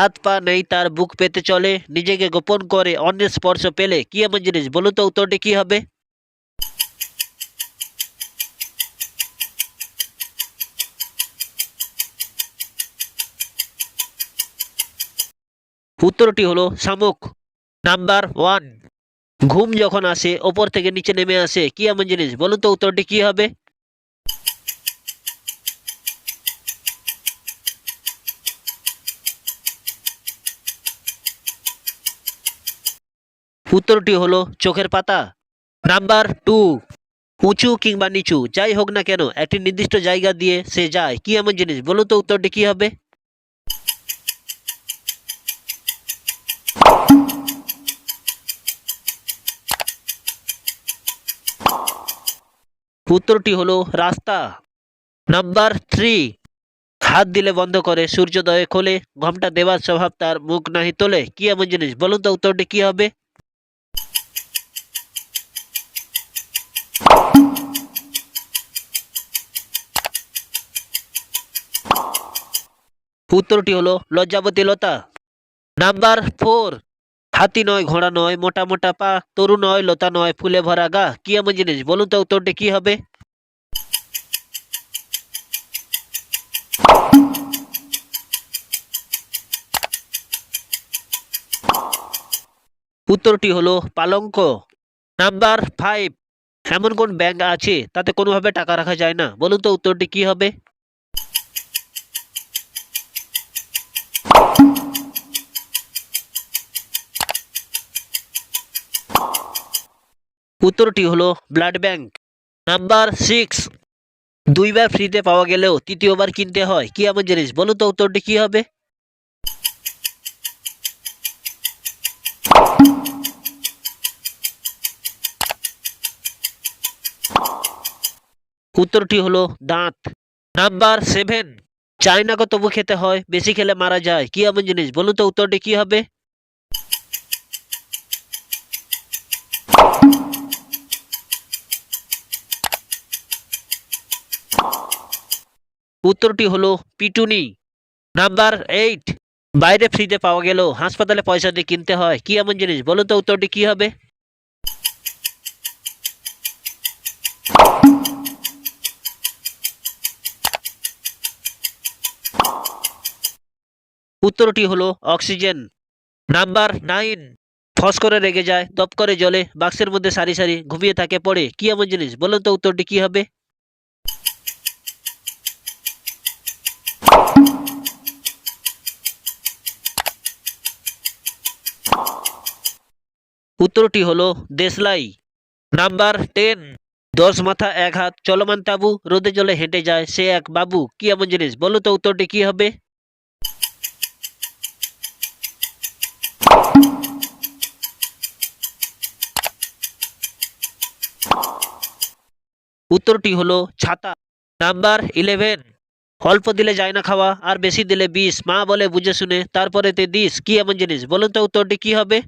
হাত পা নেই তার বুক পেতে চলে, নিজেকে গোপন করে অন্যের স্পর্শ পেলে কি এমন জিনিস? বলুন তো উত্তরটি কি হবে? উত্তরটি হলো শামুক। নাম্বার ওয়ান, ঘুম যখন আসে ওপর থেকে নিচে নেমে আসে কি এমন জিনিস? বলুন তো উত্তরটি কি হবে? উত্তরটি হলো চোখের পাতা। নাম্বার টু, উঁচু কিংবা নিচু যাই হোক না কেন একটি নির্দিষ্ট জায়গা দিয়ে সে যায় কি এমন জিনিস? বলুন তো উত্তরটি কি হবে? উত্তরটি হলো রাস্তা। নাম্বার থ্রি, হাত দিলে বন্ধ করে সূর্যোদয়ে খোলে, ঘোমটা দেওয়ার স্বভাব তার মুখ নাহি তোলে কি এমন জিনিস? বলুন তো উত্তরটি কি হবে? উত্তরটি হলো লজ্জাবতী লতা। নাম্বার ফোর, হাতি নয় ঘোড়া নয় মোটা মোটা পা, তরু নয় লতা নয় ফুলে ভরা গা কি এমন জিনিস? বলুন তো উত্তরটি কি হবে? উত্তরটি হলো পালঙ্ক। নাম্বার ফাইভ, এমন কোন ব্যাংক আছে তাতে কোনোভাবে টাকা রাখা যায় না? বলুন তো উত্তরটি কি হবে? উত্তরটি হলো ব্লাড ব্যাংক। নাম্বার সিক্স, দুইবার ফ্রিতে পাওয়া গেলেও তৃতীয়বার কিনতে হয় কি এমন জিনিস? বলুন তো উত্তরটি কি হবে? উত্তরটি হলো দাঁত। নাম্বার সেভেন, চাই না কো তবু খেতে হয়, বেশি খেলে মারা যায় কি এমন জিনিস? বলুন তো উত্তরটি কি হবে? উত্তরটি হলো পিটুনি। নাম্বার এইট, বাইরে ফ্রিতে পাওয়া গেলেও হাসপাতালে পয়সা দিয়ে কিনতে হয় কি এমন জিনিস? বলুন তো উত্তরটি কি হবে? উত্তরটি হলো অক্সিজেন। নাম্বার নাইন, ফস করে রেগে যায়, দপ করে জ্বলে, বাক্সের মধ্যে সারি সারি ঘুমিয়ে থাকে পড়ে কি এমন জিনিস? বলুন তো উত্তরটি কি হবে? উত্তরটি হলো দেশলাই। নাম্বার টেন, 10 মাথা 1 হাত চলমান তাবু, রোদে জলে হেঁটে যায় সে এক বাবু কি এমন জিনিস? বলুন তো উত্তরটি কি হবে? উত্তরটি হলো ছাতা। নাম্বার 11, অল্প দিলে যায় না খাওয়া আর বেশি দিলে বিষ, মা বলে বুঝে শুনে তারপরে তে দিস কি এমন জিনিস? বলুন তো উত্তরটি কি হবে?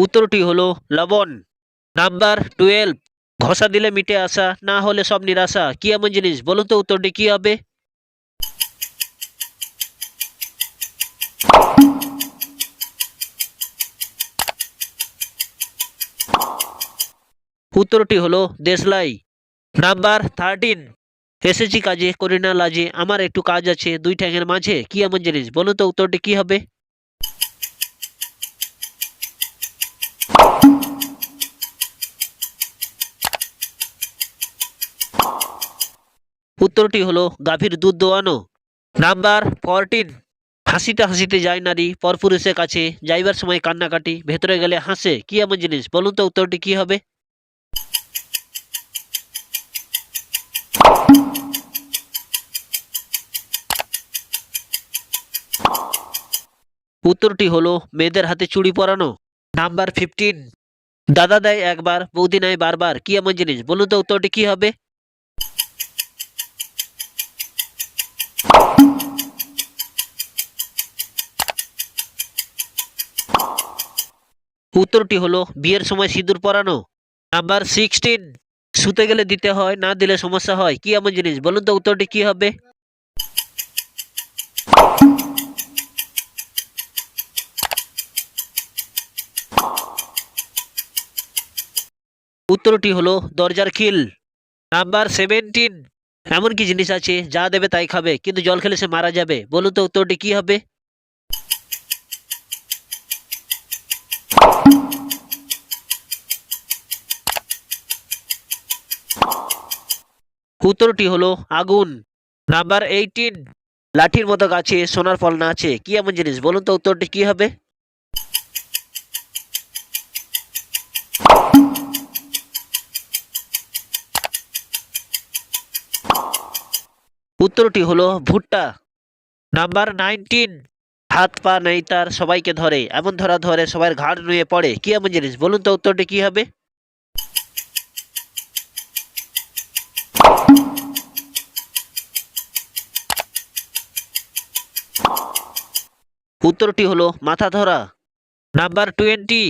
উত্তরটি হলো লবণ। নাম্বার 12, ঘষা দিলে মিটে আসা না হলে সব নিরাশা কি এমন জিনিস? বলুন তো উত্তরটি কি হবে? উত্তরটি হলো দেশলাই। নাম্বার 13, এসেছি কাজে করি না লাজে, আমার একটু কাজ আছে দুই ঠ্যাঙের মাঝে কি এমন জিনিস? বলুন তো উত্তরটি কি হবে? উত্তরটি হলো গাভীর দুধ দোয়ানো। নাম্বার 14, হাসিতে হাসিতে যায় নারী পরপুরুষের কাছে, যাইবার সময় কান্নাকাটি ভেতরে গেলে হাসে কি এমন জিনিস? বলুন তো উত্তরটি কি হবে? উত্তরটি হলো মেয়েদের হাতে চুড়ি পরানো। নাম্বার 15, দাদা দেয় একবার বৌদি নেয় বারবার কি এমন জিনিস? বলুন তো উত্তরটি কি হবে? উত্তরটি হলো বিয়ের সময় সিঁদুর পরানো। নাম্বার 16, শুতে গেলে দিতে হয়, না দিলে সমস্যা হয়, কি এমন জিনিস? বলুন তো উত্তরটি কি হবে? উত্তরটি হলো দরজার খিল। নাম্বার 17, এমন কি জিনিস আছে যা দেবে তাই খাবে, কিন্তু জল খেলে সে মারা যাবে? বলুন তো উত্তরটি কি হবে? উত্তরটি হলো আগুন। নাম্বার 18, লাঠির মতো গাছে সোনার ফল না আছে, কি এমন জিনিস? বলুন তো উত্তরটি কি হবে? উত্তরটি হলো ভুট্টা। নাম্বার 19, হাত পা নেই তার, সবাইকে ধরে, এমন ধরা ধরে সবার ঘাড় নুয়ে পড়ে, কি এমন জিনিস? বলুন তো উত্তরটি কি হবে? উত্তরটি হলো মাথা ধরা। নাম্বার 20,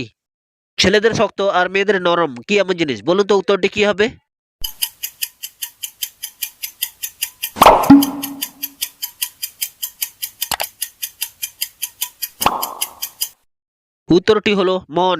ছেলেদের শক্ত আর মেয়েদের নরম, কি এমন জিনিস? বলুন তো উত্তরটি কি হবে? উত্তরটি হলো মন।